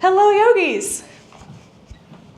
Hello, yogis.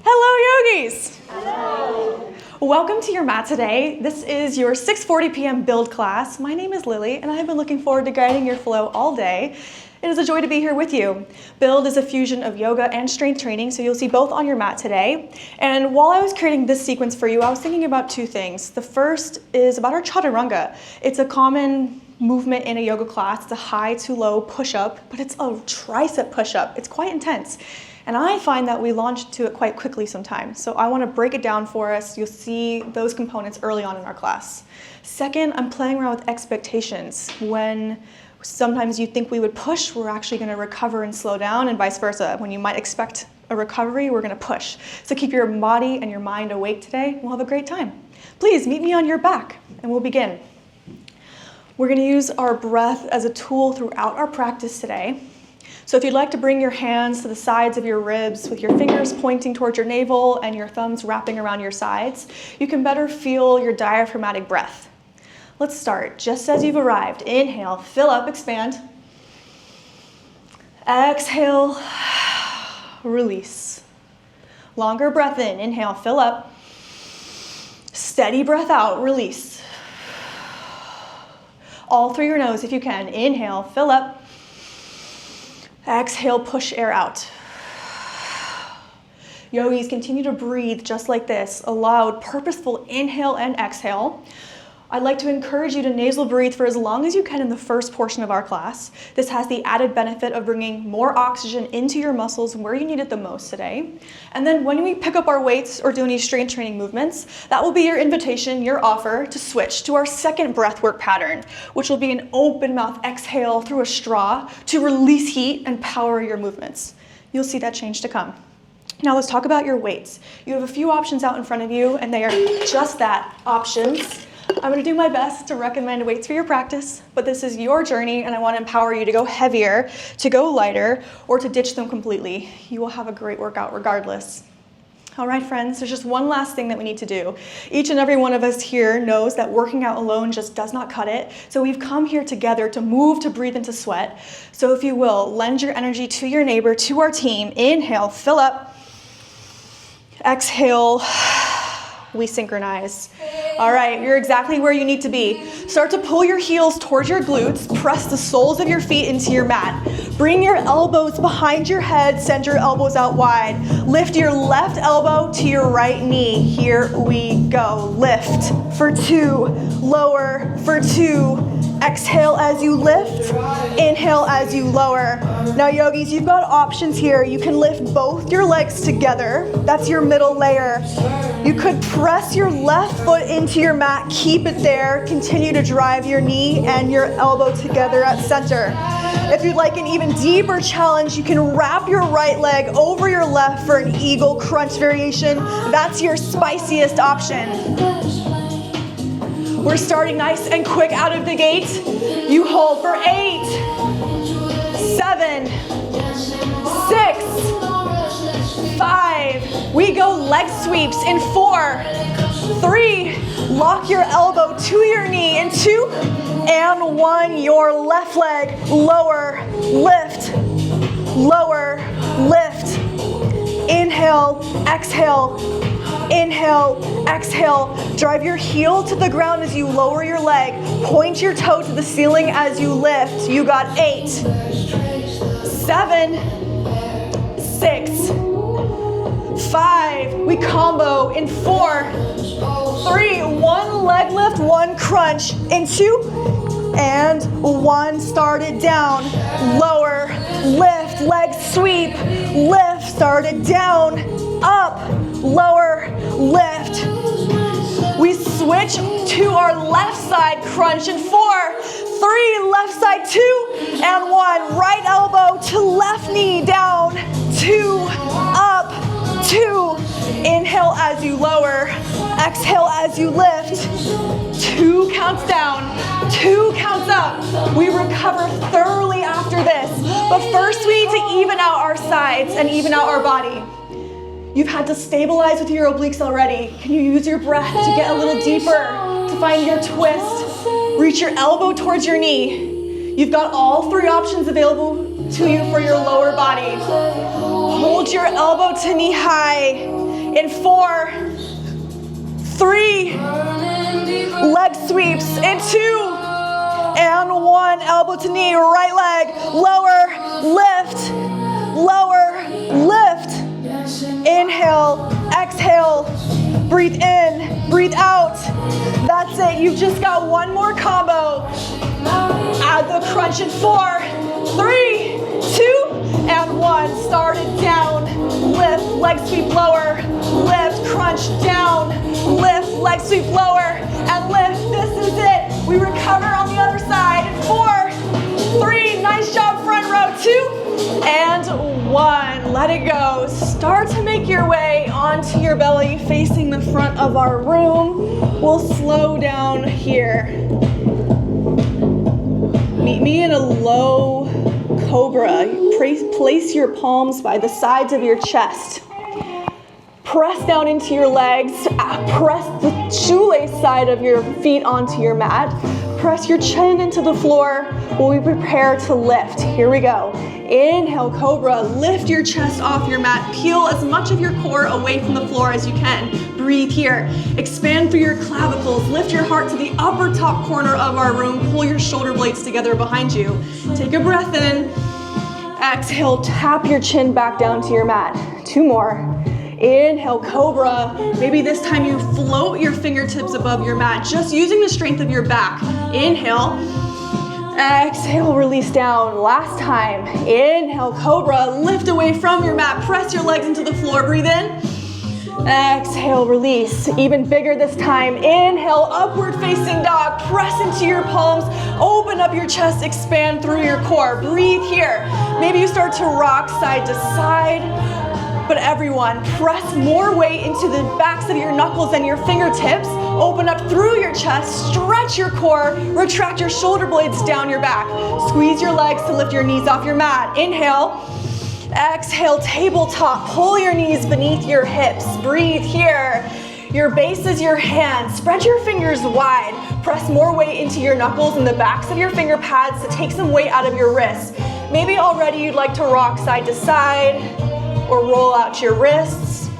Hello, yogis. Hello. Welcome to your mat today. This is your 6:40 p.m. build class. My name is Lily, and I've been looking forward to guiding your flow all day. It is a joy to be here with you. Build is a fusion of yoga and strength training, so you'll see both on your mat today. And while I was creating this sequence for you, I was thinking about two things. The first is about our chaturanga. It's a common movement in a yoga class. It's a high to low push-up, but it's a tricep push-up. It's quite intense. And I find that we launch to it quite quickly sometimes. So I want to break it down for us. You'll see those components early on in our class. Second, I'm playing around with expectations. When sometimes you think we would push, we're actually going to recover and slow down, and vice versa. When you might expect a recovery, we're going to push. So keep your body and your mind awake today. We'll have a great time. Please meet me on your back, and we'll begin. We're going to use our breath as a tool throughout our practice today. So if you'd like to bring your hands to the sides of your ribs with your fingers pointing towards your navel and your thumbs wrapping around your sides, you can better feel your diaphragmatic breath. Let's start. Just as you've arrived, inhale, fill up, expand. Exhale, release. Longer breath in, inhale, fill up. Steady breath out, release. All through your nose if you can. Inhale, fill up. Exhale, push air out. Yogis, continue to breathe just like this. A loud, purposeful inhale and exhale. I'd like to encourage you to nasal breathe for as long as you can in the first portion of our class. This has the added benefit of bringing more oxygen into your muscles where you need it the most today. And then when we pick up our weights or do any strength training movements, that will be your invitation, your offer to switch to our second breathwork pattern, which will be an open mouth exhale through a straw to release heat and power your movements. You'll see that change to come. Now let's talk about your weights. You have a few options out in front of you, and they are just that, options. I'm going to do my best to recommend weights for your practice, but this is your journey, and I want to empower you to go heavier, to go lighter, or to ditch them completely. You will have a great workout regardless. All right, friends, there's just one last thing that we need to do. Each and every one of us here knows that working out alone just does not cut it, so we've come here together to move, to breathe, and to sweat. So if you will, lend your energy to your neighbor, to our team. Inhale, fill up. Exhale, we synchronize. All right, you're exactly where you need to be. Start to pull your heels towards your glutes. Press the soles of your feet into your mat. Bring your elbows behind your head. Send your elbows out wide. Lift your left elbow to your right knee. Here we go. Lift for 2. Lower for 2. Exhale as you lift. Inhale as you lower. Now, yogis, you've got options here. You can lift both your legs together. That's your middle layer. You could press your left foot into your mat. Keep it there. Continue to drive your knee and your elbow together at center. If you'd like an even deeper challenge, you can wrap your right leg over your left for an eagle crunch variation. That's your spiciest option. We're starting nice and quick out of the gate. You hold for 8, 7, 6, 5. We go leg sweeps in 4, 3. Lock your elbow to your knee in 2, and 1. Your left leg, lower, lift, lower, lift. Inhale, exhale. Inhale, exhale. Drive your heel to the ground as you lower your leg. Point your toe to the ceiling as you lift. You got 8, 7, 6, 5. We combo in 4, 3. 1 leg lift, 1 crunch in 2, and 1. Start it down. Lower, lift, leg sweep, lift, start it down, up, lower, lift. We switch to our left side crunch in 4, 3, left side 2, and 1. Right elbow to left knee down, 2, up, 2. Inhale as you lower, exhale as you lift. 2 counts down, 2 counts up. We recover thoroughly after this, but first we need to even out our sides and even out our body. You've had to stabilize with your obliques already. Can you use your breath to get a little deeper, to find your twist? Reach your elbow towards your knee. You've got all 3 options available to you for your lower body. Squeeze your elbow to knee high. In 4, 3, leg sweeps. In 2, and 1, elbow to knee, right leg, lower, lift, lower, lift. Inhale, exhale, breathe in, breathe out. That's it, you've just got one more combo. Add the crunch in 4, 3, 2, and 1. Start it down, lift, leg sweep lower, lift, crunch down, lift, leg sweep lower, and lift. This is it. We recover on the other side. 4, 3, nice job, front row. 2, and 1. Let it go. Start to make your way onto your belly, facing the front of our room. We'll slow down here. Meet me in a low cobra. Place your palms by the sides of your chest. Press down into your legs. Press the shoelace side of your feet onto your mat. Press your chin into the floor while we prepare to lift. Here we go. Inhale, cobra. Lift your chest off your mat. Peel as much of your core away from the floor as you can. Breathe here. Expand through your clavicles. Lift your heart to the upper top corner of our room. Pull your shoulder blades together behind you. Take a breath in. Exhale, tap your chin back down to your mat. 2 more. Inhale, cobra. Maybe this time you float your fingertips above your mat, just using the strength of your back. Inhale. Exhale, release down. Last time. Inhale, cobra. Lift away from your mat. Press your legs into the floor. Breathe in. Exhale, release. Even bigger this time. Inhale, upward facing dog. Press into your palms. Open up your chest. Expand through your core. Breathe here. Maybe you start to rock side to side. But everyone, press more weight into the backs of your knuckles and your fingertips. Open up through your chest, stretch your core, retract your shoulder blades down your back. Squeeze your legs to lift your knees off your mat. Inhale, exhale, tabletop. Pull your knees beneath your hips. Breathe here. Your base is your hand. Spread your fingers wide. Press more weight into your knuckles and the backs of your finger pads to take some weight out of your wrists. Maybe already you'd like to rock side to side, or roll out your wrists.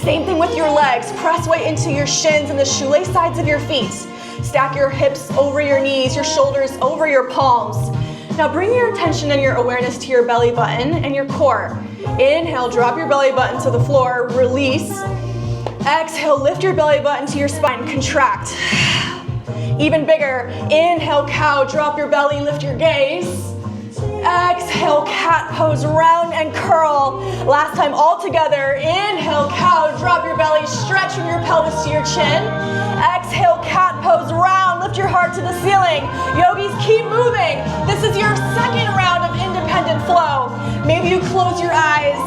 Same thing with your legs. Press weight into your shins and the shoelace sides of your feet. Stack your hips over your knees, your shoulders over your palms. Now bring your attention and your awareness to your belly button and your core. Inhale, drop your belly button to the floor, release. Exhale, lift your belly button to your spine, contract. Even bigger. Inhale, cow, drop your belly, lift your gaze. Exhale, cat pose, round and curl. Last time all together. Inhale, cow, drop your belly, stretch from your pelvis to your chin. Exhale, cat pose, round, lift your heart to the ceiling. Yogis, keep moving. This is your second round of independent flow. Maybe you close your eyes.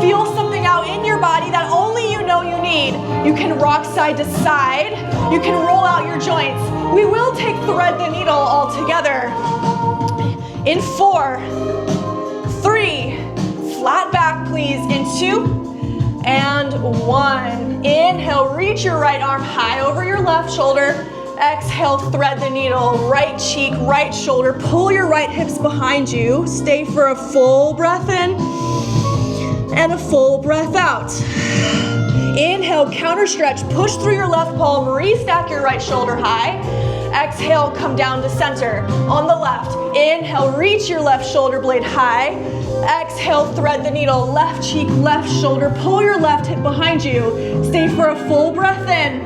Feel something out in your body that only you know you need. You can rock side to side. You can roll out your joints. We will take thread the needle all together. In 4, 3, flat back please. In 2, and 1. Inhale, reach your right arm high over your left shoulder. Exhale, thread the needle, right cheek, right shoulder. Pull your right hips behind you. Stay for a full breath in and a full breath out. Inhale, counter stretch, push through your left palm, restack your right shoulder high. Exhale, come down to center. On the left, inhale, reach your left shoulder blade high. Exhale, thread the needle, left cheek, left shoulder. Pull your left hip behind you. Stay for a full breath in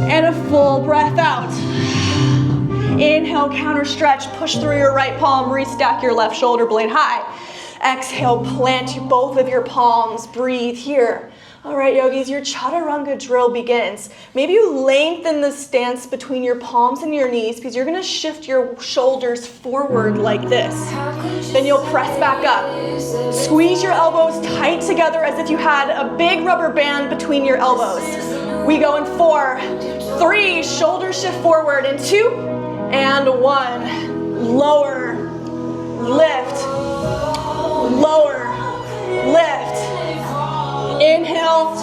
and a full breath out. Inhale, counter stretch, push through your right palm, restack your left shoulder blade high. Exhale, plant both of your palms, breathe here. All right, yogis, your chaturanga drill begins. Maybe you lengthen the stance between your palms and your knees because you're gonna shift your shoulders forward like this. Then you'll press back up. Squeeze your elbows tight together as if you had a big rubber band between your elbows. We go in 4, 3, shoulders shift forward. In 2, and 1. Lower, lift, lower, lift. Inhale,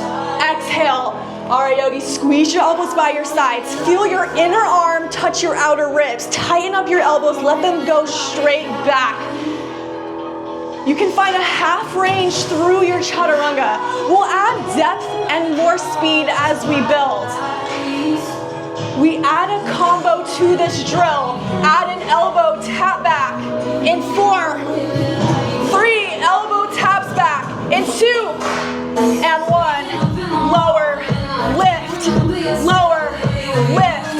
exhale. All right, yogis, squeeze your elbows by your sides. Feel your inner arm touch your outer ribs. Tighten up your elbows, let them go straight back. You can find a half range through your chaturanga. We'll add depth and more speed as we build. We add a combo to this drill. Add an elbow tap back in 4, 3, elbow taps back in 2, and 1. Lower, lift, lower, lift.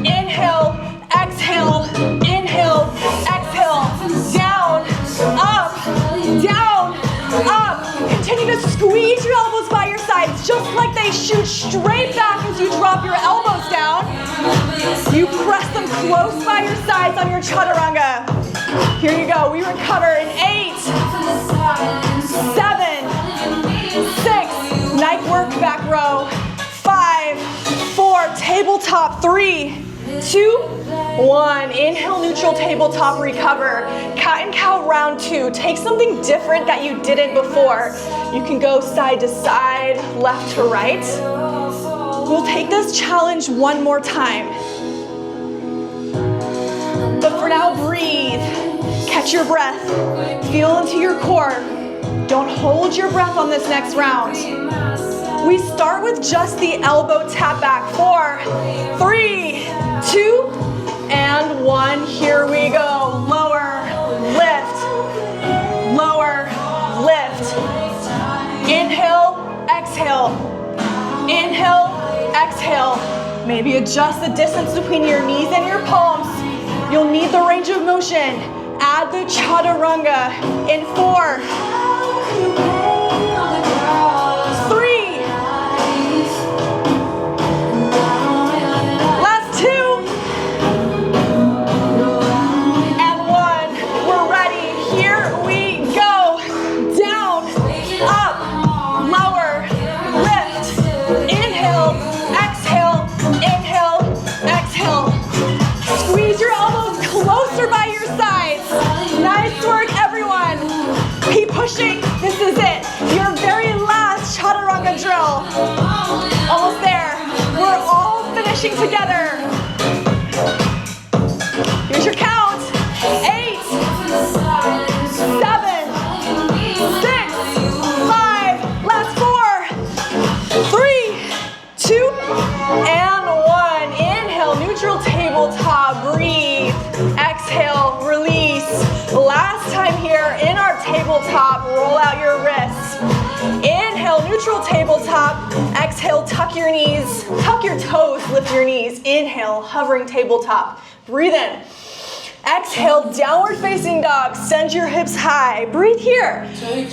Inhale, exhale, inhale, exhale. Down, up, down, up. Continue to squeeze your elbows by your sides, just like they shoot straight back as you drop your elbows down. You press them close by your sides on your chaturanga. Here you go. We recover in 8, 7, 6. Nice work, back row. 5, 4. Tabletop. 3, 2, 1. Inhale, neutral tabletop, recover. Cat and cow round 2. Take something different that you didn't before. You can go side to side, left to right. We'll take this challenge one more time. But for now, breathe. Catch your breath. Feel into your core. Don't hold your breath on this next round. We start with just the elbow tap back. 4, 3, 2, and 1. Here we go. Lower, lift, lower, lift. Inhale, exhale. Inhale, exhale. Maybe adjust the distance between your knees and your palms. You'll need the range of motion. Add the chaturanga in 4, 3, last 2, and 1. We're ready. Here we go. Down, up, lower, lift. Inhale, exhale, inhale, exhale. Squeeze your elbows closer by your sides. Nice work, everyone. Keep pushing. This is it. Your very last chaturanga drill. Almost there. We're all finishing together. Here's your count. 8, 7, 6, 5. Last 4, 3, 2, and 1. Inhale, neutral tabletop. Breathe. Exhale, release. Last time here in our tabletop, roll out your wrists. Inhale, neutral tabletop. Exhale, tuck your knees, tuck your toes, lift your knees. Inhale, hovering tabletop. Breathe in. Exhale, downward facing dog. Send your hips high. Breathe here.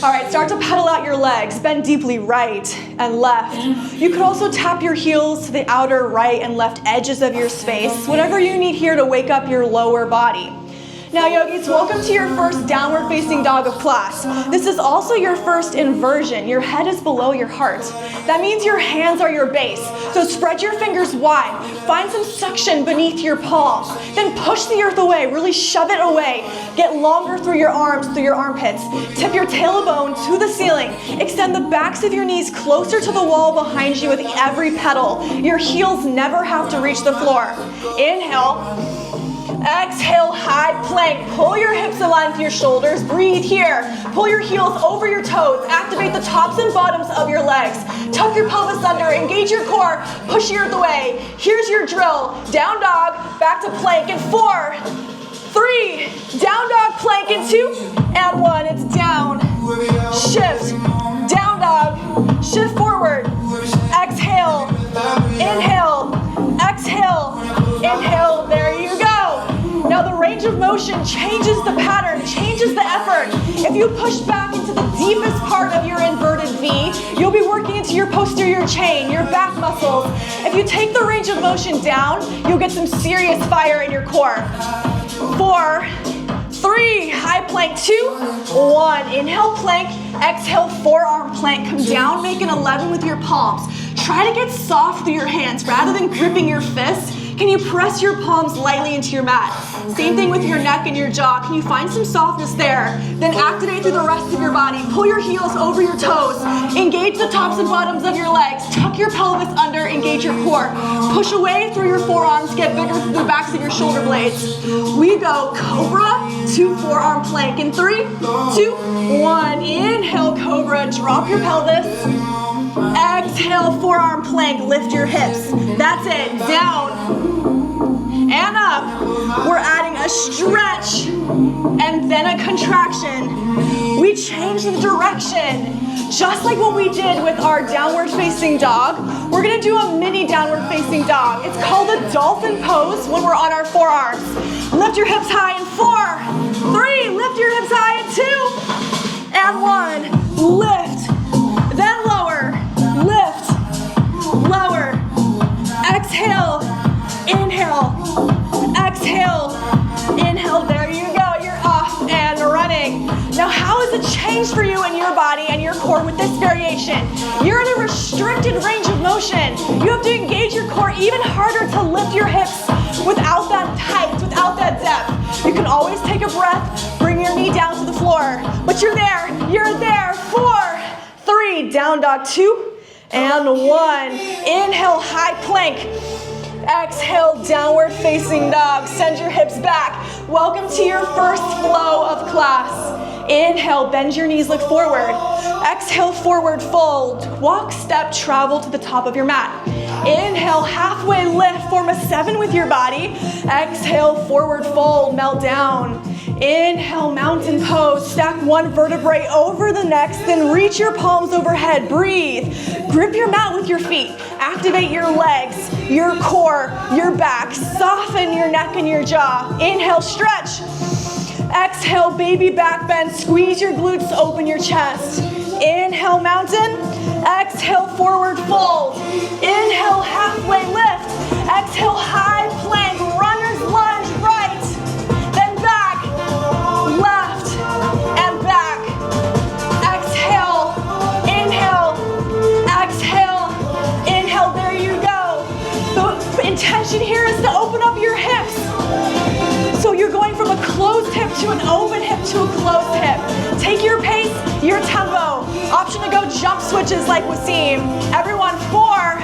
All right, start to pedal out your legs. Bend deeply right and left. You could also tap your heels to the outer right and left edges of your space. Whatever you need here to wake up your lower body. Now, yogis, welcome to your first downward facing dog of class. This is also your first inversion. Your head is below your heart. That means your hands are your base. So spread your fingers wide. Find some suction beneath your palms. Then push the earth away. Really shove it away. Get longer through your arms, through your armpits. Tip your tailbone to the ceiling. Extend the backs of your knees closer to the wall behind you with every pedal. Your heels never have to reach the floor. Inhale. Exhale, high plank. Pull your hips in line with your shoulders. Breathe here. Pull your heels over your toes. Activate the tops and bottoms of your legs. Tuck your pelvis under. Engage your core. Push the earth away. Here's your drill. Down dog, back to plank in 4, 3, down dog, plank in 2, and 1. It's down. Shift. Down dog. Shift forward. Exhale. Inhale. Exhale. Inhale. There you go. Now the range of motion changes the pattern, changes the effort. If you push back into the deepest part of your inverted V, you'll be working into your posterior chain, your back muscles. If you take the range of motion down, you'll get some serious fire in your core. 4, 3, high plank, 2, 1. Inhale, plank. Exhale, forearm plank. Come down, make an 11 with your palms. Try to get soft through your hands. Rather than gripping your fists, can you press your palms lightly into your mat? Same thing with your neck and your jaw. Can you find some softness there? Then activate through the rest of your body. Pull your heels over your toes. Engage the tops and bottoms of your legs. Tuck your pelvis under. Engage your core. Push away through your forearms. Get bigger through the backs of your shoulder blades. We go cobra, 2, forearm plank in 3, 2, 1. Inhale, cobra, drop your pelvis. Exhale, forearm plank, lift your hips. That's it, down and up. We're adding a stretch and then a contraction. We change the direction. Just like what we did with our downward facing dog, we're gonna do a mini downward facing dog. It's called a dolphin pose when we're on our forearms. Lift your hips high in 4, 3, lift your hips high in 2, and 1. Lift, then lower, lift, lower. Exhale, inhale, exhale, inhale. There you go, you're off and running. Now, how has it changed for you and your body and your core with this variation? You're in a restricted range of motion. You have to engage your core even harder to lift your hips without that height, without that depth. You can always take a breath, bring your knee down to the floor, but you're there, 4, 3, down dog, 2, and 1. Inhale, high plank. Exhale, downward facing dog. Send your hips back. Welcome to your first flow of class. Inhale, bend your knees, look forward. Exhale, forward fold. Walk, step, travel to the top of your mat. Inhale, halfway lift, form a 7 with your body. Exhale, forward fold, melt down. Inhale, mountain pose. Stack one vertebrae over the next, then reach your palms overhead. Breathe. Grip your mat with your feet. Activate your legs, your core, your back. Soften your neck and your jaw. Inhale, stretch. Exhale, baby back bend. Squeeze your glutes, open your chest. Inhale, mountain. Exhale, forward fold. Inhale, halfway lift. Exhale, high plank, runner's lunge, right. Then back, left, and back. Exhale, inhale, exhale, inhale. There you go. The intention here is to open up your hips. So you're going from a closed hip to an open hip to a closed hip. Take your pace, your tempo. Option to go jump switches like Wasim. Everyone, 4,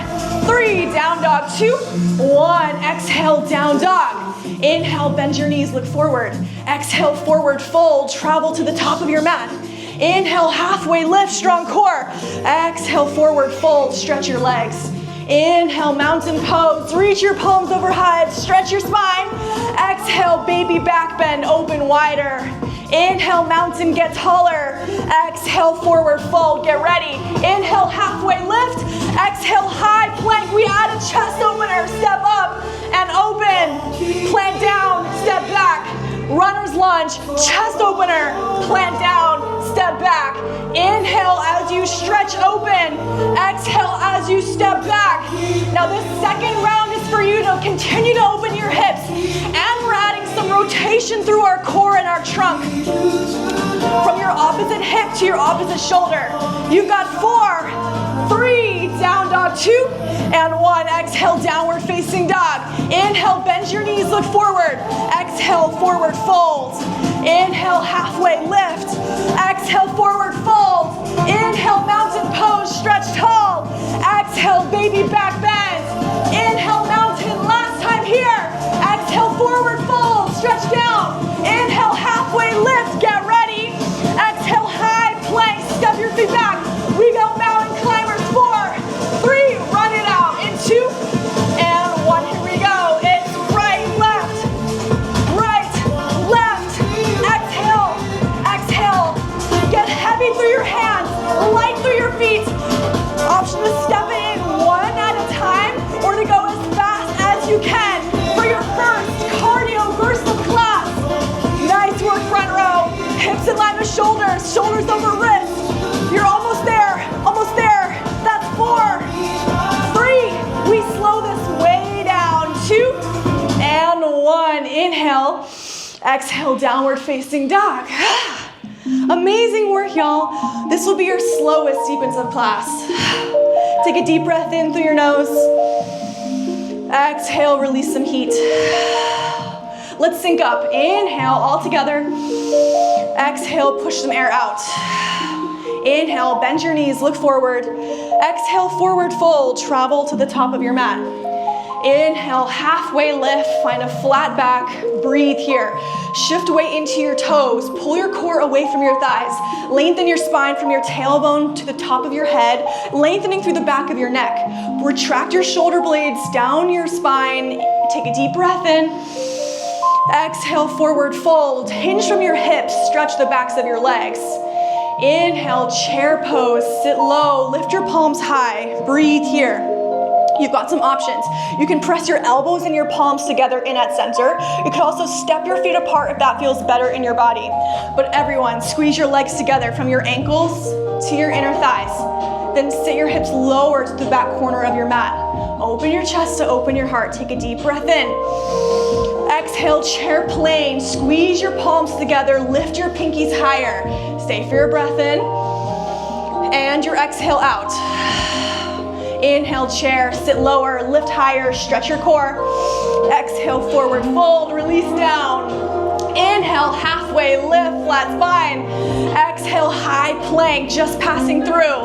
3, down dog, 2, 1. Exhale, down dog. Inhale, bend your knees, look forward. Exhale, forward fold, travel to the top of your mat. Inhale, halfway lift, strong core. Exhale, forward fold, stretch your legs. Inhale, mountain pose, reach your palms overhead, stretch your spine. Exhale, baby back bend, open wider. Inhale, mountain, get taller. Exhale, forward fold, get ready. Inhale, halfway lift. Exhale, high plank. We add a chest opener, step up and open. Plant down, step back. Runner's lunge, chest opener, plant down, step back. Inhale as you stretch open. Exhale as you step back. Now this second round is for you to continue to open your hips. And we're adding some rotation through our core and our trunk. From your opposite hip to your opposite shoulder. You've got 4, 3, down dog, 2, and 1. Exhale, downward facing dog. Inhale, bend your knees, look forward. Exhale, forward fold. Inhale, halfway lift. Exhale, forward fold. Inhale, mountain pose, stretch tall. Exhale, baby back bend. Inhale, mountain, last time here. Exhale, forward fold, stretch down. Inhale, halfway lift, get ready. Exhale, high plank, step your feet back. We go mountain climbers, 4, 3, run it out in 2, and 1, here we go. It's right, left, left, exhale, exhale. Get heavy through your hands, light through your feet. Option to step it in one at a time or to go as fast as you can for your first cardio burst of class. Nice work, front row. Hips in line with shoulders, shoulders over wrists. You're almost there, almost there. That's 4, 3. We slow this way down. 2, and 1. Inhale, exhale, downward facing dog. Amazing work, y'all. This will be your slowest sequence of class. Take a deep breath in through your nose. Exhale, release some heat. Let's sync up. Inhale, all together. Exhale, push some air out. Inhale, bend your knees, look forward. Exhale, forward fold, travel to the top of your mat. Inhale, halfway lift, find a flat back, breathe here. Shift weight into your toes, pull your core away from your thighs. Lengthen your spine from your tailbone to the top of your head, lengthening through the back of your neck. Retract your shoulder blades down your spine. Take a deep breath in. Exhale, forward fold. Hinge from your hips, stretch the backs of your legs. Inhale, chair pose, sit low, lift your palms high, breathe here. You've got some options. You can press your elbows and your palms together in at center. You can also step your feet apart if that feels better in your body. But everyone, squeeze your legs together from your ankles to your inner thighs. Then sit your hips lower to the back corner of your mat. Open your chest to open your heart. Take a deep breath in. Exhale, chair plane. Squeeze your palms together. Lift your pinkies higher. Stay for your breath in. And your exhale out. Inhale, chair, sit lower, lift higher, stretch your core. Exhale, forward fold, release down. Inhale, halfway lift, flat spine. Exhale, high plank, just passing through.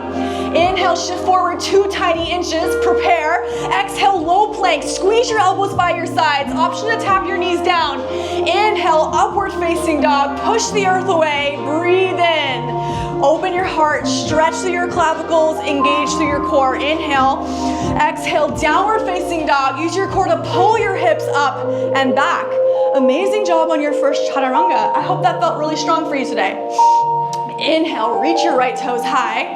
Inhale, shift forward 2 tiny inches, prepare. Exhale, low plank, squeeze your elbows by your sides. Option to tap your knees down. Inhale, upward facing dog, push the earth away, breathe in. Open your heart, stretch through your clavicles, engage through your core. Inhale, exhale, downward facing dog. Use your core to pull your hips up and back. Amazing job on your first chaturanga. I hope that felt really strong for you today. Inhale, reach your right toes high.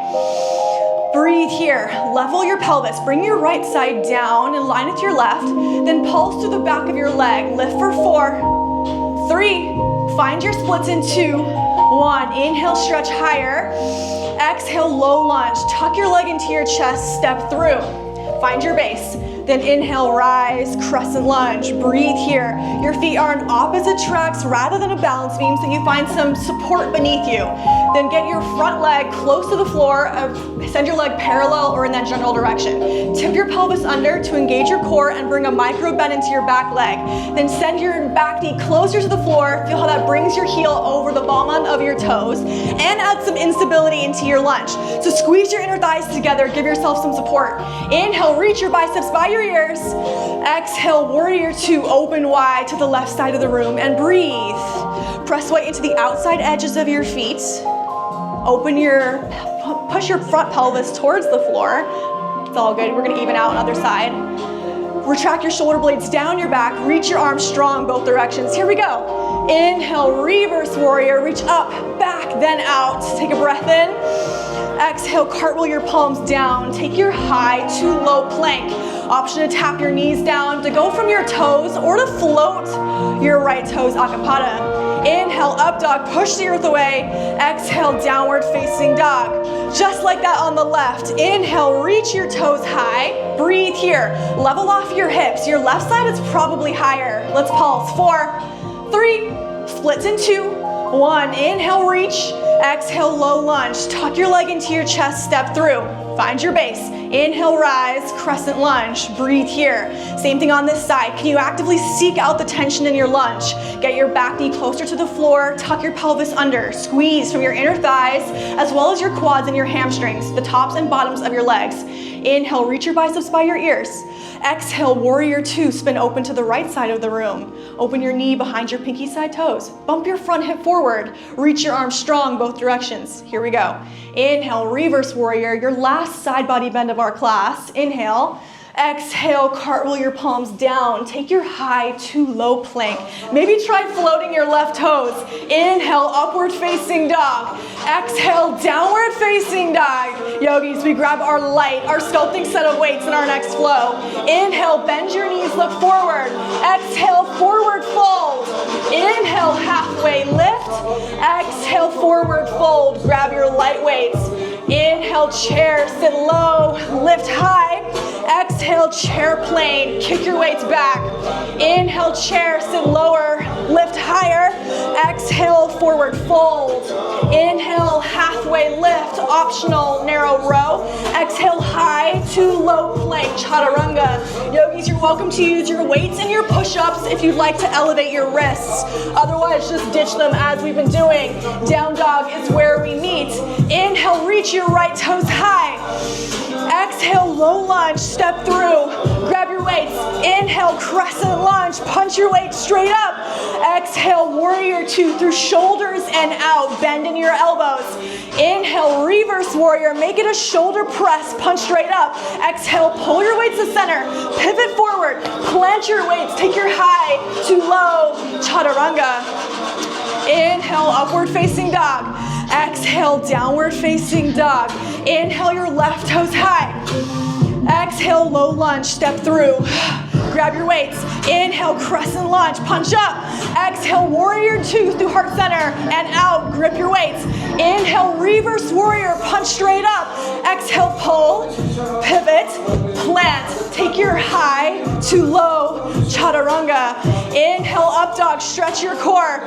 Breathe here, level your pelvis. Bring your right side down in line with your left. Then pulse through the back of your leg. Lift for 4, 3, find your splits in 2, 1, inhale, stretch higher. Exhale, low lunge. Tuck your leg into your chest, step through. Find your base. Then inhale, rise, crescent lunge. Breathe here. Your feet are on opposite tracks rather than a balance beam, so you find some support beneath you. Then get your front leg close to the floor. Send your leg parallel or in that general direction. Tip your pelvis under to engage your core and bring a micro bend into your back leg. Then send your back knee closer to the floor. Feel how that brings your heel over the ball of your toes and add some instability into your lunge. So squeeze your inner thighs together. Give yourself some support. Inhale, reach your biceps by your ears. Exhale, warrior 2, open wide to the left side of the room and breathe. Press weight into the outside edges of your feet. Push your front pelvis towards the floor. It's all good. We're gonna even out on the other side. Retract your shoulder blades down your back. Reach your arms strong both directions. Here we go. Inhale, reverse warrior. Reach up, back, then out. Take a breath in. Exhale, cartwheel your palms down. Take your high to low plank. Option to tap your knees down, to go from your toes, or to float your right toes acapata. Inhale, up dog, push the earth away. Exhale, downward facing dog. Just like that on the left. Inhale, reach your toes high. Breathe here. Level off your hips. Your left side is probably higher. Let's pulse. 4, 3, splits in 2, 1. Inhale, reach. Exhale, low lunge. Tuck your leg into your chest, step through. Find your base. Inhale, rise, crescent lunge. Breathe here. Same thing on this side. Can you actively seek out the tension in your lunge? Get your back knee closer to the floor. Tuck your pelvis under. Squeeze from your inner thighs, as well as your quads and your hamstrings, the tops and bottoms of your legs. Inhale, reach your biceps by your ears. Exhale, warrior 2, spin open to the right side of the room. Open your knee behind your pinky side toes. Bump your front hip forward. Reach your arms strong both directions. Here we go. Inhale, reverse warrior, your last side body bend of our class. Inhale. Exhale, cartwheel your palms down. Take your high to low plank. Maybe try floating your left toes. Inhale, upward facing dog. Exhale, downward facing dog. Yogis, we grab our sculpting set of weights in our next flow. Inhale, bend your knees, look forward. Exhale, forward fold. Inhale, halfway lift. Exhale, forward fold. Grab your light weights. Inhale, chair, sit low, lift high. Exhale, chair plane, kick your weights back. Inhale, chair, sit lower, lift higher. Exhale, forward fold. Inhale, halfway lift, optional narrow row. Exhale, high to low plank, chaturanga. Yogis, you're welcome to use your weights and your push-ups if you'd like to elevate your wrists. Otherwise, just ditch them as we've been doing. Down dog is where we meet. Inhale, reach your right toes high. Exhale, low lunge, step through. Grab your weights. Inhale, crescent lunge, punch your weight straight up. Exhale, warrior two through shoulders and out. Bend in your elbows. Inhale, reverse warrior. Make it a shoulder press, punch straight up. Exhale, pull your weights to center. Pivot forward. Plant your weights. Take your high to low, chaturanga. Inhale, upward facing dog. Exhale, downward facing dog. Inhale, your left toes high. Exhale, low lunge, step through. Grab your weights. Inhale, crescent lunge, punch up. Exhale, warrior two through heart center and out. Grip your weights. Inhale, reverse warrior, punch straight up. Exhale, pull, pivot, plant. Take your high to low, chaturanga. Inhale, up dog, stretch your core.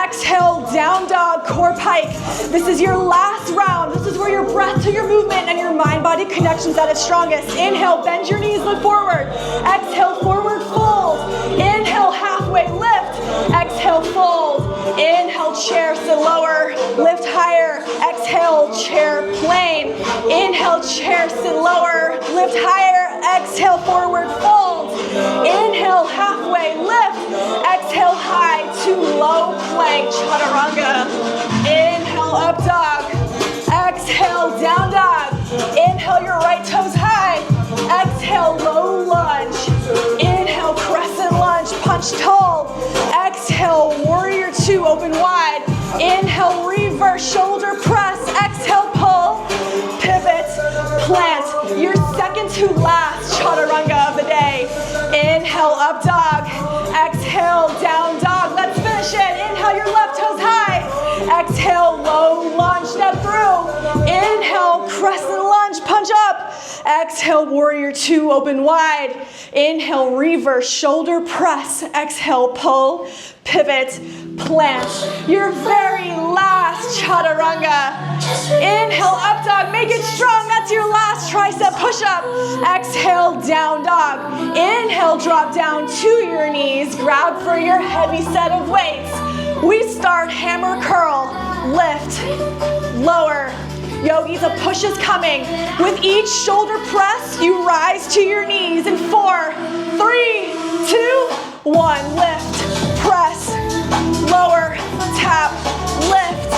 Exhale, down dog, core pike. This is your last round. This is where your breath to your movement and your mind-body connection's at its strongest. Inhale, bend your knees, look forward. Exhale, forward fold. Inhale, halfway lift. Exhale, fold. Inhale, chair, sit lower. Lift higher. Exhale, chair, plane. Inhale, chair, sit lower. Lift higher. Exhale, forward fold. Inhale, halfway lift. Exhale, high to low plank, chaturanga. Inhale, up dog. Exhale, down dog. Inhale, your right toes high. Exhale, low lunge. Inhale, crescent lunge, punch tall. Exhale, warrior two, open wide. Inhale, reverse shoulder press. Exhale, pull, pivot, plant. Your second to last chaturanga of the day. Inhale, up dog. Exhale, down dog. Let's finish it. Inhale, your left toes high. Exhale, low lunge, step through. Inhale, crescent lunge, punch up. Exhale, warrior two, open wide. Inhale, reverse shoulder press. Exhale, pull, pivot, plant. Your very last chaturanga. Inhale, up dog, make it strong. That's your last tricep push-up. Exhale, down dog. Inhale, drop down to your knees. Grab for your heavy set of weights. We start hammer curl, lift, lower. Yogis, a push is coming. With each shoulder press, you rise to your knees in 4, 3, 2, 1. Lift, press, lower, tap, lift,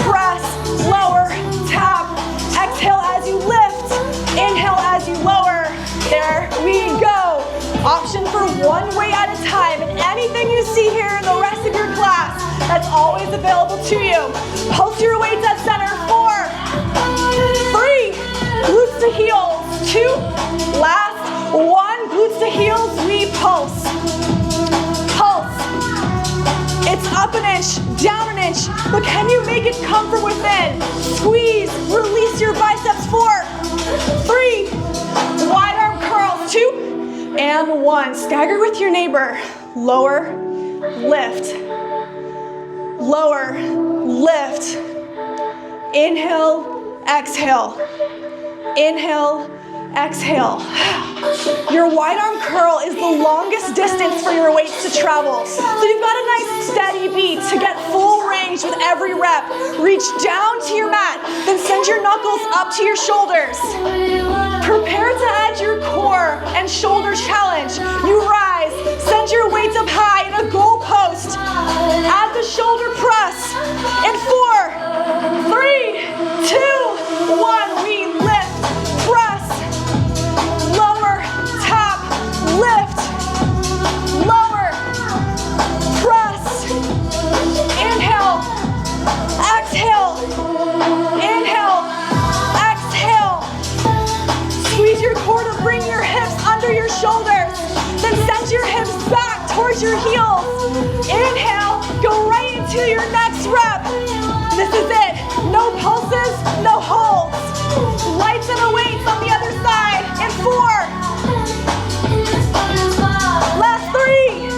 press, lower, tap. Exhale as you lift, inhale as you lower. There we go. Option for one weight at a time. And anything you see here in the rest of your class, that's always available to you. Pulse your weights at center. 4, 3, glutes to heels. 2, last. 1, glutes to heels, we pulse. Pulse. It's up an inch, down an inch, but can you make it come from within? Squeeze, release your biceps. 4, 3, wide arm curls. 2, and 1. Stagger with your neighbor. Lower, lift. Lower, lift. Inhale, exhale. Inhale, exhale. Your wide arm curl is the longest distance for your weights to travel. So you've got a nice steady beat to get full range with every rep. Reach down to your mat, then send your knuckles up to your shoulders. Prepare to add your core and shoulder challenge. You rise, send your weights up high in a goal post. Add the shoulder press in 4, 3, 2, 1. We lift, press, lower, tap, lift, lower, press. Inhale, exhale, inhale, exhale. Squeeze your core to bring your hips under your shoulders. Then send your hips back towards your heels. Inhale, go right into your next rep. This is it. No pulses, no holds. Lights and weights on the other side. In 4. Last 3.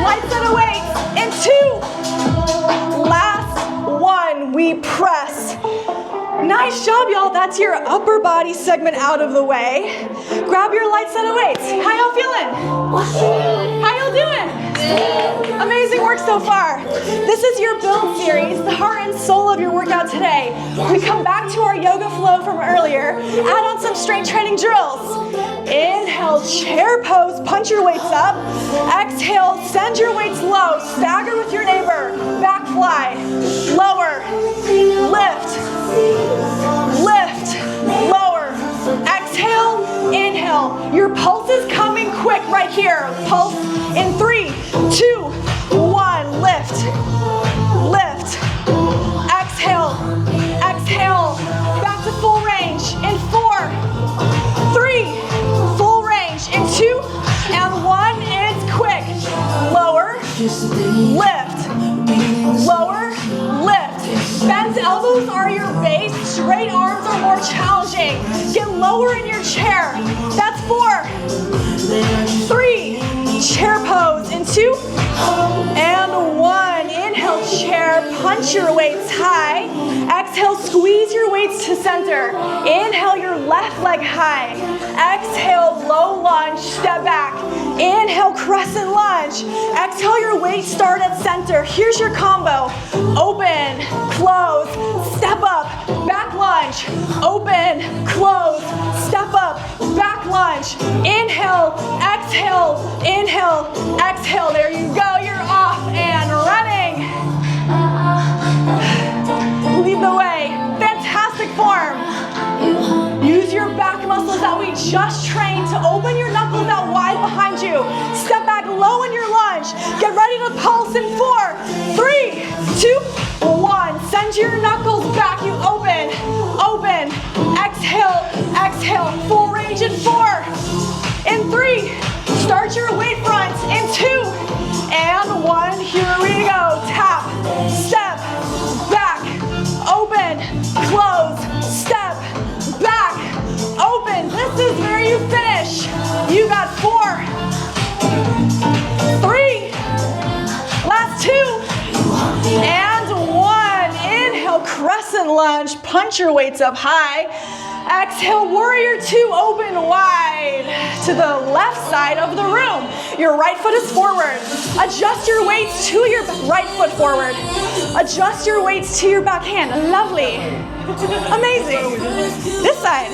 Lights and weights. In 2. Last 1. We press. Nice job, y'all. That's your upper body segment out of the way. Grab your light set of weights. How y'all feeling? How y'all doing? Amazing work so far. This is your build series, the heart and soul of your workout today. We come back to our yoga flow from earlier. here. Add on some strength training drills. Inhale, chair pose, punch your weights up. Exhale, send your weights low. Stagger with your neighbor. Back fly. Lower. Lift. Lift. Lower. Exhale, inhale. Your pulse is coming quick right here. Pulse in 3, 2, 1. Lift. Lift. Exhale. Exhale. Back to full range in 4, 3, full range in 2, and 1. It's quick. Lower. Lift. Lower. Lift. Bent elbows are your base. Straight arms are more challenging. Get lower in your chair. That's 4, 3, chair pose in 2, and 1. Inhale, chair, punch your weights high. Exhale, squeeze your weights to center. Inhale, your left leg high. Exhale, low lunge, step back. Inhale, crescent lunge. Exhale, your weights start at center. Here's your combo. Open, close, step up, back lunge. Open, close, step up, back lunge. Inhale, exhale, inhale, exhale. There you go, you're off and running. Lead the way. Fantastic form. Use your back muscles that we just trained to open your knuckles out wide behind you. Step back low in your lunge. Get ready to pulse in 4, 3, 2, 1. Send your knuckles back. You open, open. Exhale, exhale. Full range in 4, in 3. Start your weight front in 2, and 1. Here we go. Tap, step, back, open, close, step, back, open. This is where you finish. You got 4, 3, last 2, and 1. Inhale, crescent lunge, punch your weights up high. Exhale, warrior 2, open wide to the left side of the room. Your right foot is forward. Adjust your weights to your right foot forward. Adjust your weights to your back hand. Lovely. Amazing. This side.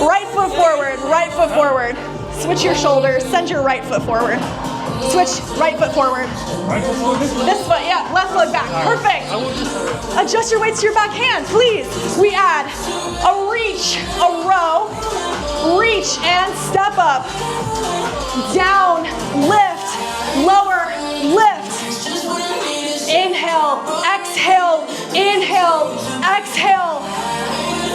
Right foot forward, right foot forward. Switch your shoulders, send your right foot forward. Switch right foot forward. This foot, yeah, left leg back. Perfect. Adjust your weights to your back hand, please. We add a reach, a row, reach and step up. Down, lift, lower, lift. Inhale, exhale, inhale, exhale.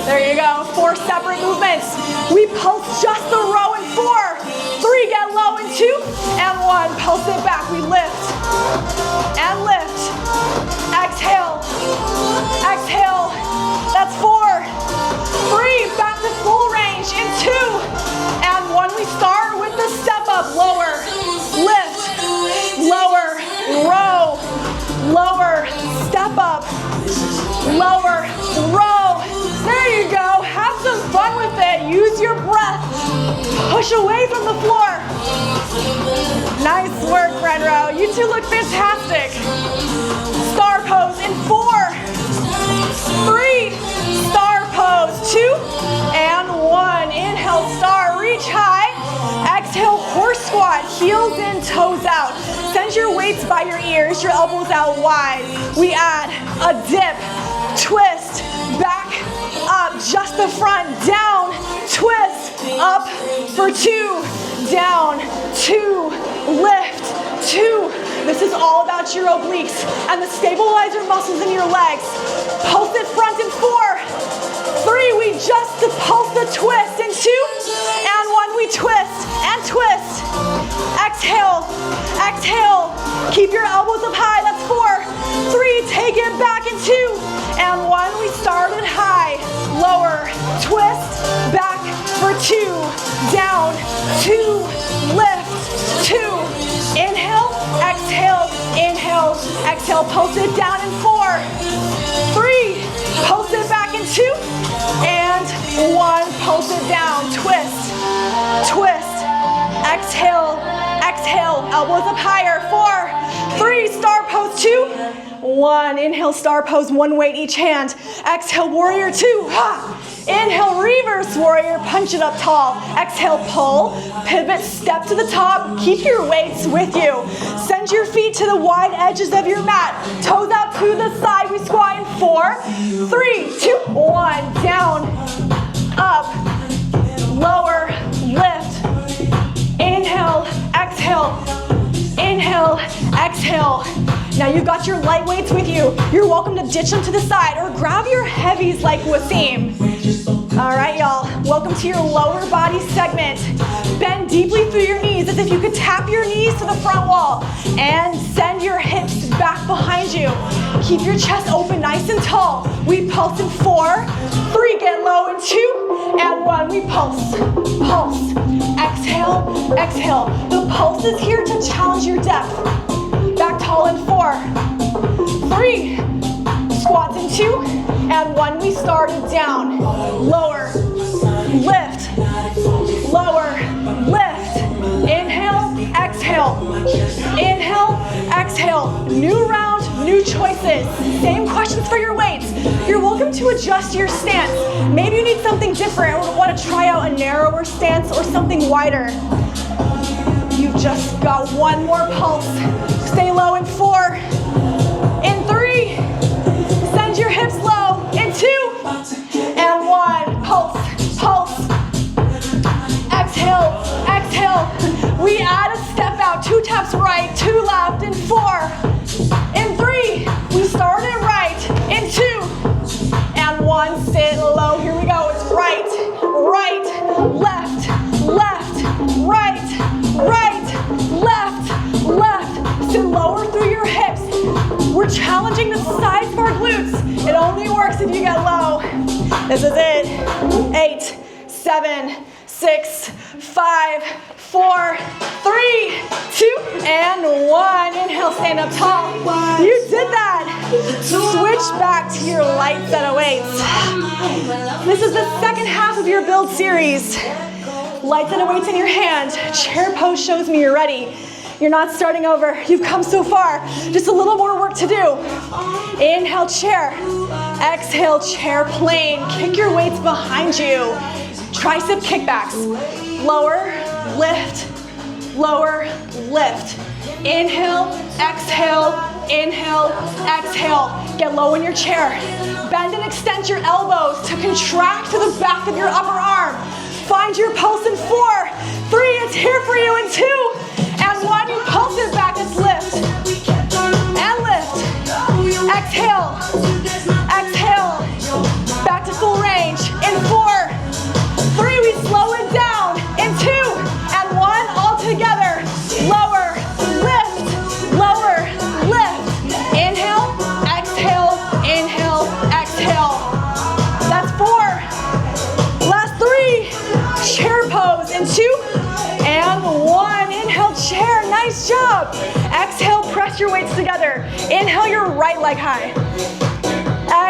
There you go, 4 separate movements. We pulse just the row in 4, 3, get low in 2, and 1. Pulse it back, we lift, and lift. Exhale, exhale, that's 4, 3, back to full range in 2, and 1. We start with the step up, lower, lift, lower, row, lower, step up, lower, row. There you go. Have some fun with it. Use your breath. Push away from the floor. Nice work, front row. You two look fantastic. Star pose in 4, 3, star pose, 2, and 1. Inhale, star, reach high. Exhale, horse squat, heels in, toes out. Send your weights by your ears, your elbows out wide. We add a dip, twist, back, up, just the front, down, twist, up for 2, down, 2, lift, 2. This is all about your obliques and the stabilizer muscles in your legs. Pulse it front in 4, 3, we just pulse the twist in 2, and 1, we twist and twist. Exhale, exhale, keep your elbows up high, that's 4, 3, take it back in 2, and 1, we started high, lower, twist, back for 2, down, 2, lift, 2, inhale, exhale, inhale, exhale, pulse it down in 4, 3, pulse it back in 2, and 1, pulse it down, twist, twist, exhale, exhale, elbows up higher, 4, 3, star pose, 2, 1, inhale, star pose, 1 weight each hand, exhale, warrior 2, ha. Inhale, reverse warrior, punch it up tall. Exhale, pull, pivot, step to the top. Keep your weights with you. Send your feet to the wide edges of your mat. Toes out to the side. We squat in 4, 3, 2, 1. Down, up, lower, lift. Inhale, exhale. Inhale, exhale. Now you've got your light weights with you. You're welcome to ditch them to the side or grab your heavies like Wasim. All right, y'all. Welcome to your lower body segment. Bend deeply through your knees as if you could tap your knees to the front wall and send your hips back behind you. Keep your chest open nice and tall. We pulse in 4, 3, get low in 2, and 1. We pulse, pulse. Exhale, exhale. The pulse is here to challenge your depth. Back tall in 4, 3, squats in 2, and 1. We started down. Lower, lift, lower, lift. Inhale, exhale. Inhale, exhale. New round, new choices. Same questions for your weights. You're welcome to adjust your stance. Maybe you need something different or want to try out a narrower stance or something wider. You've just got one more pulse. Stay low in 4, in 3, send your hips low, in 2, and 1. Pulse, pulse. Exhale, exhale. We add a step out, 2 taps right, 2 left, in 4, in 3, we started right, in 2, and 1. Sit low, here we go. It's right, right, left, left, right, right, left, left. Sit lower through your hips. We're challenging the sides of our glutes. It only works if you get low. This is it. 8, 7, 6, 5, 4, 3, 2, and 1. Inhale, stand up tall. You did that. Switch back to your light set of weights. This is the second half of your build series. Light set of weights in your hand. Chair pose shows me you're ready. You're not starting over. You've come so far. Just a little more work to do. Inhale, chair. Exhale, chair, plane. Kick your weights behind you. Tricep kickbacks. Lower, lift, lower, lift. Inhale, exhale, inhale, exhale. Get low in your chair. Bend and extend your elbows to contract to the back of your upper arm. Find your pulse in 4, 3, it's here for you in 2, and 1, you pulse it back, it's lift, and lift. Exhale, exhale, back to full range, in 4, 3, we slow it down, in 2, and 1, all together. Lower, lift, lower, lift. Inhale, exhale, inhale, exhale. That's 4. Last 3. Chair pose in 2, and 1. Inhale, chair, nice job. Exhale, press your weights together. Inhale, your right leg high.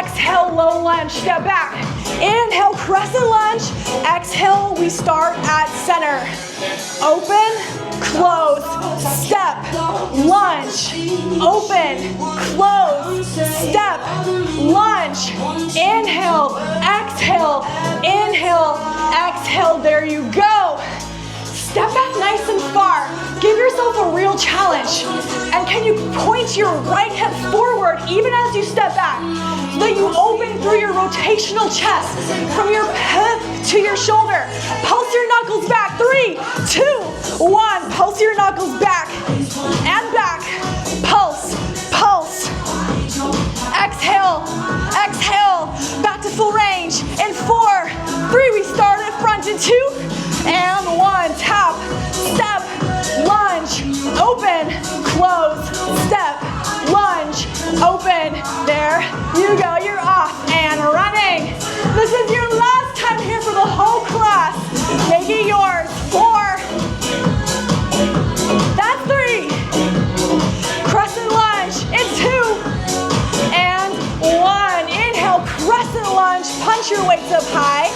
Exhale, low lunge, step back. Inhale, crescent lunge. Exhale, we start at center. Open, close, step, lunge. Open, close, step, lunge. Inhale, exhale, inhale, exhale. There you go. Step back nice and far. Give yourself a real challenge. And can you point your right hip forward even as you step back so that you open through your rotational chest from your hip to your shoulder. Pulse your knuckles back. 3, 2, 1. Pulse your knuckles back and back. Pulse, pulse. Exhale, exhale. Back to full range. In 4, 3, we start at front in 2, and 1. Tap, step, lunge, open, close, step, lunge, open. There you go, you're off and running. This is your last time here for the whole class. Make it yours. 4, that's 3. Crescent lunge in 2, and 1. Inhale, crescent lunge, punch your weights up high.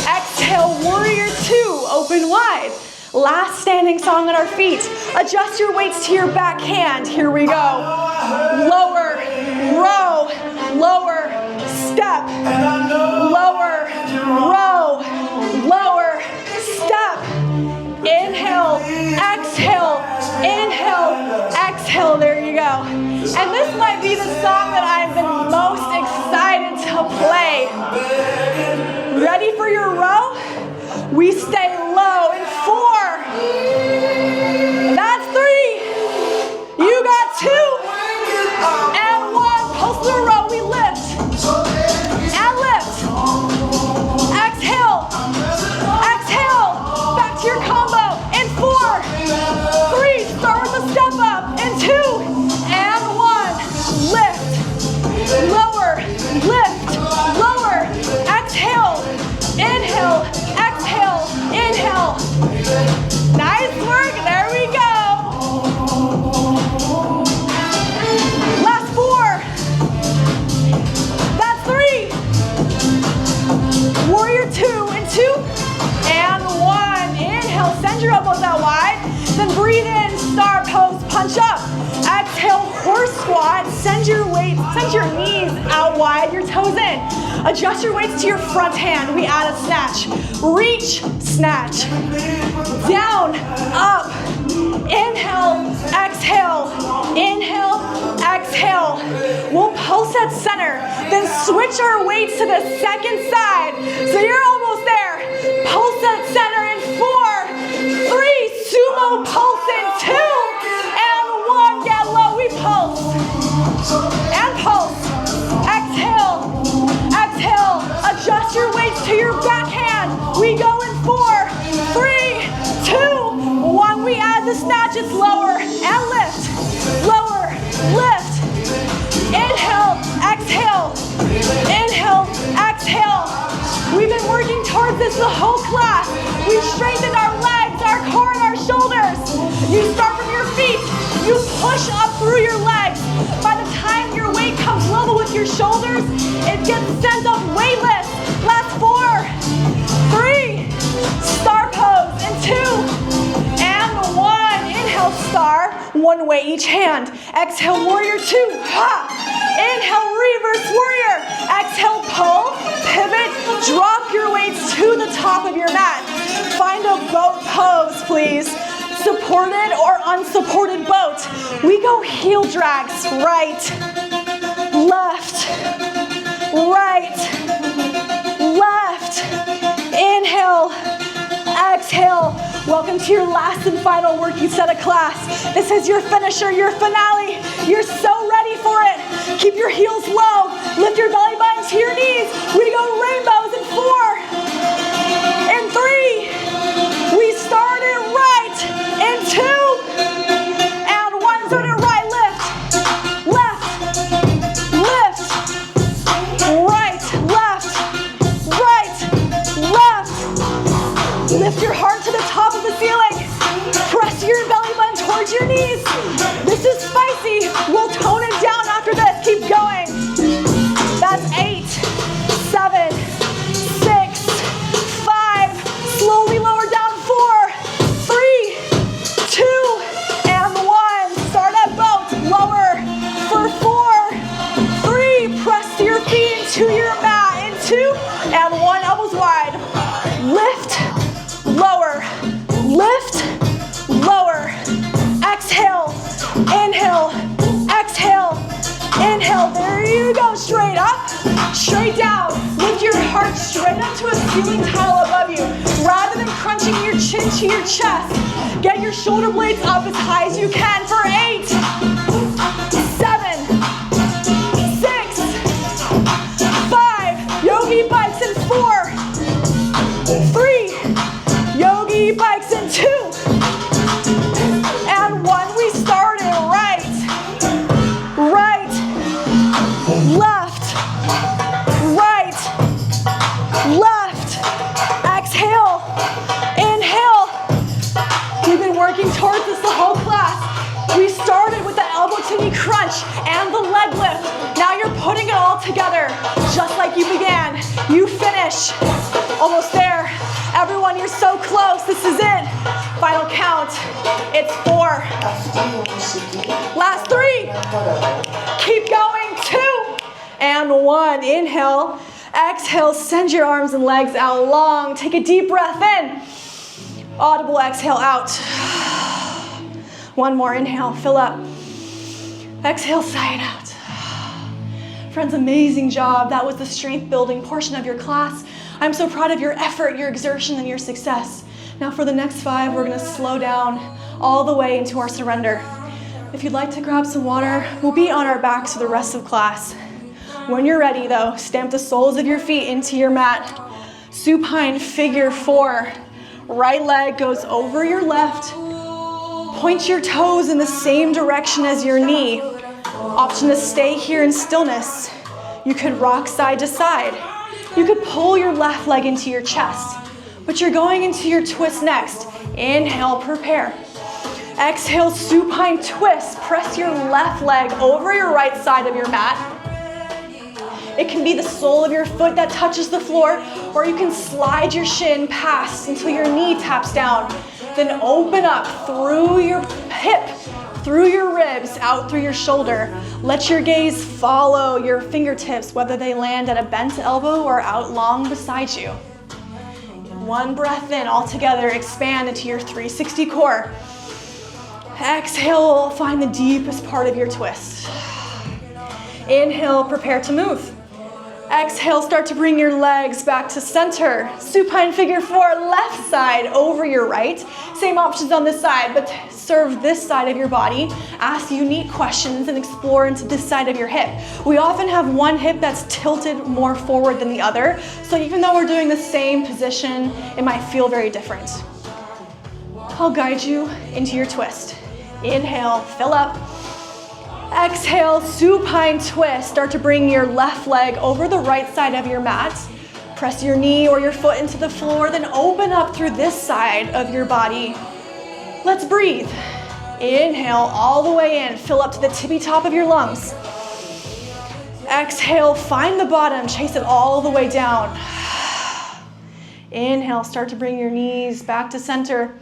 Exhale, warrior 2, open wide. Last standing song on our feet. Adjust your weights to your back hand. Here we go. Lower, row, lower, step, lower, row, lower, step, inhale, exhale, inhale, exhale, there you go. And this might be the song that I've been most excited to play. Ready for your row? We stay low in 4. That's 3. You got 2. And 1. Pulse through a row. We lift. And lift. Exhale. Exhale. Back to your combo. In 4. 3. Start with a step up. In 2. And 1. Lift. Lower. Lift. Lower. Exhale. Inhale. Exhale. Inhale. Nice work. There we go. Last 4. That's 3. Warrior 2 and 2 and 1. Inhale, send your elbows out wide. Then breathe in, star pose, punch up. Exhale, horse squat. Send your weight, send your knees out wide, your toes in. Adjust your weights to your front hand. We add a snatch. Reach, snatch. Down, up. Inhale, exhale. Inhale, exhale. We'll pulse at center. Then switch our weights to the second side. So you're almost there. Pulse at center in 4, 3, sumo pulse in 2, and 1. Get low, we pulse. And pulse. Exhale, exhale. Adjust your weights to your backhand. We go in 4, 3, 2, 1. We add the snatch. It's lower and lift. Lower, lift. Inhale, exhale. Inhale, exhale. We've been working towards this the whole class. We've strengthened our legs, our core, and our shoulders. You start from your feet. You push up through your legs. By the time your weight comes level with your shoulders, it gets sent up weightless. Last 4, 3, star pose, and 2, and 1. Inhale, star, 1 way each hand. Exhale, warrior 2. Ha! Inhale, reverse warrior. Exhale, pull, pivot, drop your weights to the top of your mat. Find a boat pose, please. Supported or unsupported boat. We go heel drags. Right, left, right, left. Inhale, exhale. Welcome to your last and final working set of class. This is your finisher, your finale. You're so ready for it. Keep your heels low. Lift your belly button to your knees. We go rainbows in 4. In 3. We start it right. In 2. And 1. Start it right. Lift. Left. Lift. Right. Left. Right. Left. Lift your heart to the top of the ceiling. Press your belly button towards your knees. This is spicy. We'll tone it down after this. Keep going. That's 8, 7, 6, 5. Slowly lower down. 4, 3, 2, and 1. Start at boat. Lower for 4, 3. Press your feet into your mat. In 2, and 1. Elbows wide. Lift, lower, lift, lower. Exhale, inhale, exhale, inhale. There you go. Straight up, straight down. Lift your heart straight up to a ceiling tile above you. Rather than crunching your chin to your chest, get your shoulder blades up as high as you can for 8, 7, 6, 5. Yogi bikes in 4, 3. Yogi bikes in 2. And 1. We started right, right, left, right, left. Exhale, inhale. We've been working towards this the whole class. We started with the elbow to knee crunch and the leg lift. Now you're putting it all together, just like you began. You finish. Almost there. Everyone, you're so close. This is it. Final count. It's 4. Last 3. Keep going. 2. and 1. Inhale. Exhale, send your arms and legs out long. Take a deep breath in. Audible exhale out. One more, inhale, fill up. Exhale, sigh it out. Friends, amazing job. That was the strength building portion of your class. I'm so proud of your effort, your exertion, and your success. Now for the next 5, we're gonna slow down all the way into our surrender. If you'd like to grab some water, we'll be on our backs for the rest of class. When you're ready though, stamp the soles of your feet into your mat. Supine figure 4. Right leg goes over your left. Point your toes in the same direction as your knee. Option to stay here in stillness. You could rock side to side. You could pull your left leg into your chest, but you're going into your twist next. Inhale, prepare. Exhale, supine twist. Press your left leg over your right side of your mat. It can be the sole of your foot that touches the floor, or you can slide your shin past until your knee taps down. Then open up through your hip, through your ribs, out through your shoulder. Let your gaze follow your fingertips, whether they land at a bent elbow or out long beside you. 1 breath in, all together, expand into your 360 core. Exhale, find the deepest part of your twist. Inhale, prepare to move. Exhale, start to bring your legs back to center. Supine figure 4, left side over your right. Same options on this side, but serve this side of your body. Ask unique questions and explore into this side of your hip. We often have one hip that's tilted more forward than the other, so even though we're doing the same position, it might feel very different. I'll guide you into your twist. Inhale, fill up. Exhale, supine twist. Start to bring your left leg over the right side of your mat. Press your knee or your foot into the floor, then open up through this side of your body. Let's breathe. Inhale all the way in. Fill up to the tippy top of your lungs. Exhale, find the bottom. Chase it all the way down. Inhale, start to bring your knees back to center.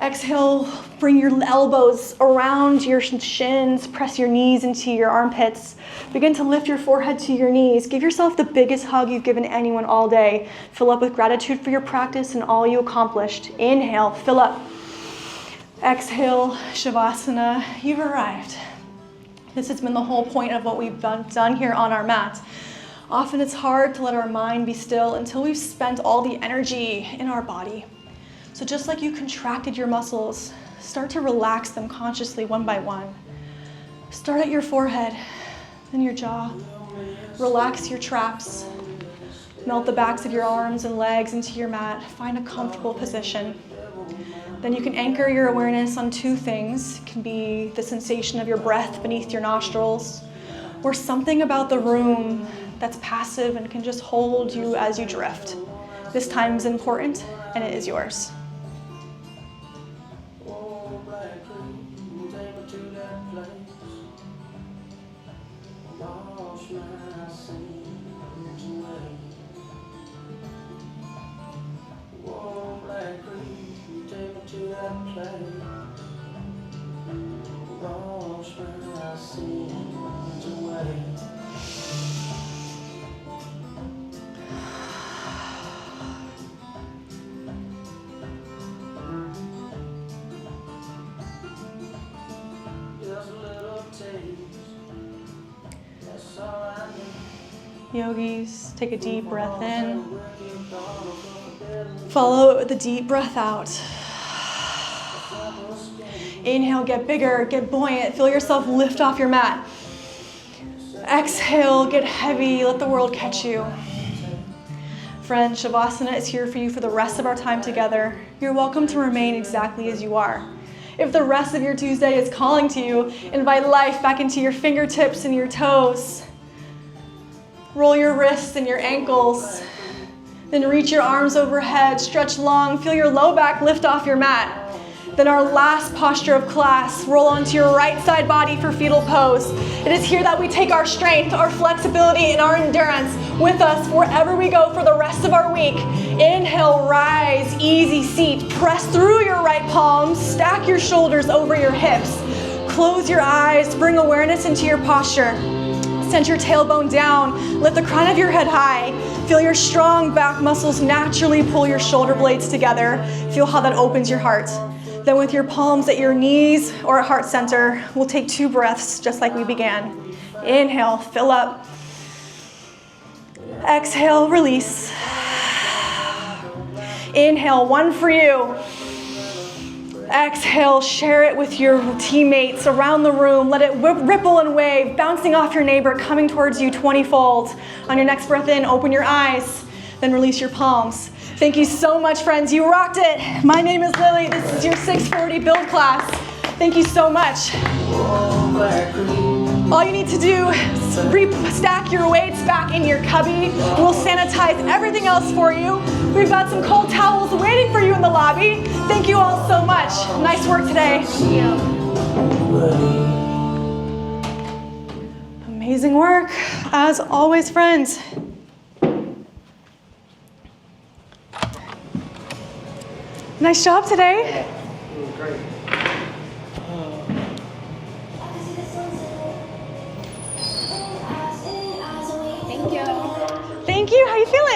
Exhale, bring your elbows around your shins, press your knees into your armpits. Begin to lift your forehead to your knees. Give yourself the biggest hug you've given anyone all day. Fill up with gratitude for your practice and all you accomplished. Inhale, fill up. Exhale, Shavasana, you've arrived. This has been the whole point of what we've done here on our mat. Often it's hard to let our mind be still until we've spent all the energy in our body. So just like you contracted your muscles, start to relax them consciously one by one. Start at your forehead, then your jaw. Relax your traps. Melt the backs of your arms and legs into your mat. Find a comfortable position. Then you can anchor your awareness on 2 things. It can be the sensation of your breath beneath your nostrils, or something about the room that's passive and can just hold you as you drift. This time is important, and it is yours. Yogis, take a deep breath in. Follow the deep breath out. Inhale, get bigger, get buoyant. Feel yourself lift off your mat. Exhale, get heavy. Let the world catch you. Friend, Shavasana is here for you for the rest of our time together. You're welcome to remain exactly as you are. If the rest of your Tuesday is calling to you, invite life back into your fingertips and your toes. Roll your wrists and your ankles. Then reach your arms overhead, stretch long, feel your low back lift off your mat. Then our last posture of class, roll onto your right side body for fetal pose. It is here that we take our strength, our flexibility, and our endurance with us wherever we go for the rest of our week. Inhale, rise, easy seat. Press through your right palm, stack your shoulders over your hips. Close your eyes, bring awareness into your posture. Send your tailbone down. Lift the crown of your head high. Feel your strong back muscles naturally pull your shoulder blades together. Feel how that opens your heart. Then with your palms at your knees or at heart center, we'll take 2 breaths just like we began. Inhale, fill up. Exhale, release. Inhale, 1 for you. Exhale, share it with your teammates around the room. Let it ripple and wave, bouncing off your neighbor, coming towards you 20-fold. On your next breath in, open your eyes, then release your palms. Thank you so much, friends. You rocked it. My name is Lily. This is your 640 build class. Thank you so much. All you need to do is stack your weights back in your cubby. We'll sanitize everything else for you. We've got some cold towels waiting for you in the lobby. Thank you all so much. Nice work today. Amazing work, as always, friends. Nice job today. It was great. Thank you. How you feeling?